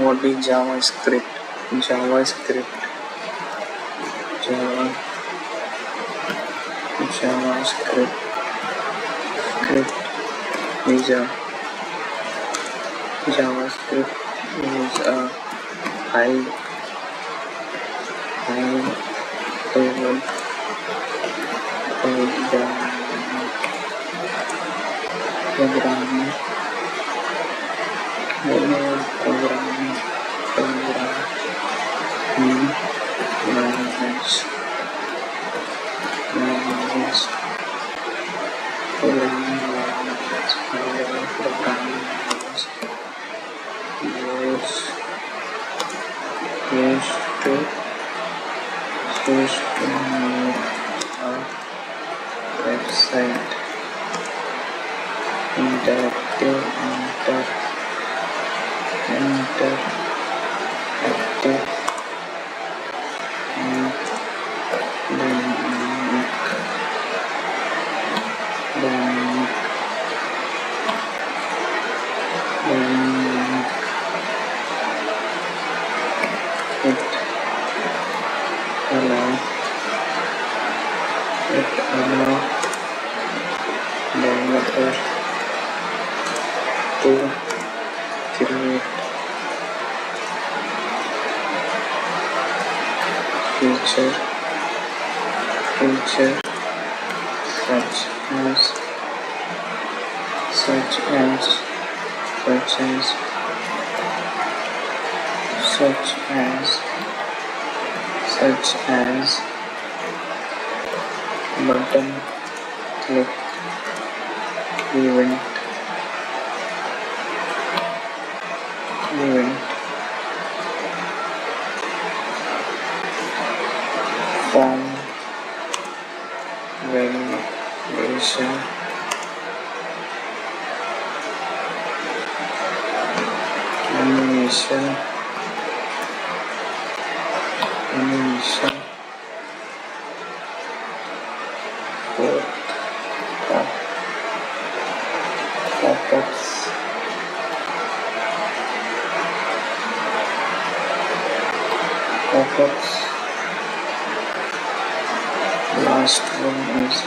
what is JavaScript? JavaScript is a JavaScript is a high level programming language used to make a website interactive and dynamic. It allows developers to create features such as button click event form validation animation pop-ups. Last one is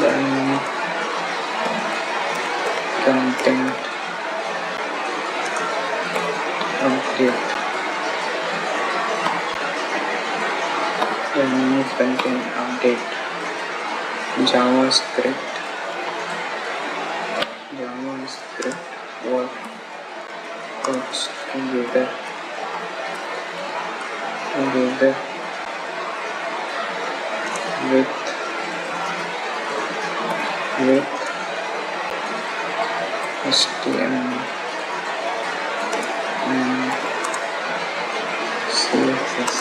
dynamic content update. JavaScript works together with HTML and CSS.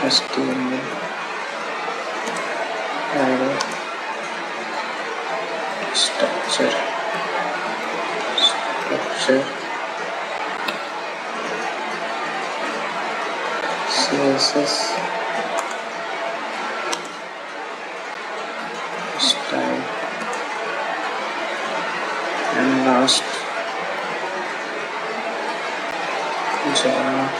HTML array structure CSS style, and last JavaScript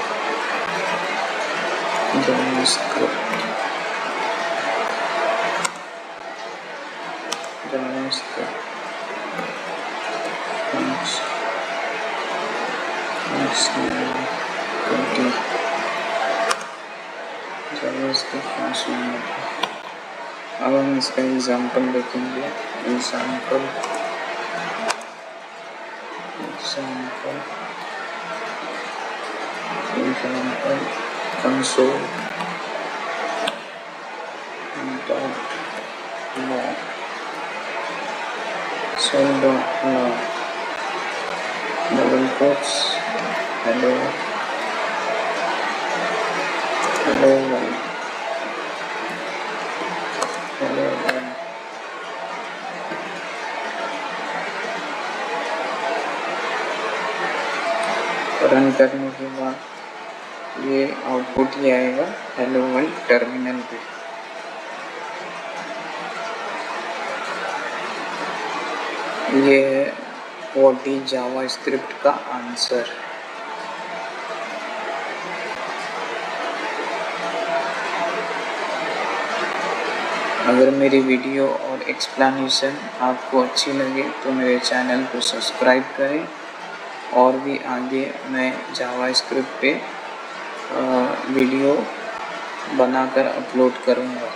JavaScript Functionality. अब हम इसका example देखेंगे. Example console.log double quotes hello world. Run करने के बाद ये output ही आएगा hello world terminal पे. ये है व्हाट इज जावास्क्रिप्ट का आंसर। अगर मेरी वीडियो और एक्सप्लेनेशन आपको अच्छी लगे तो मेरे चैनल को सब्सक्राइब करें, और भी आगे मैं जावास्क्रिप्ट पे वीडियो बनाकर अपलोड करूँगा।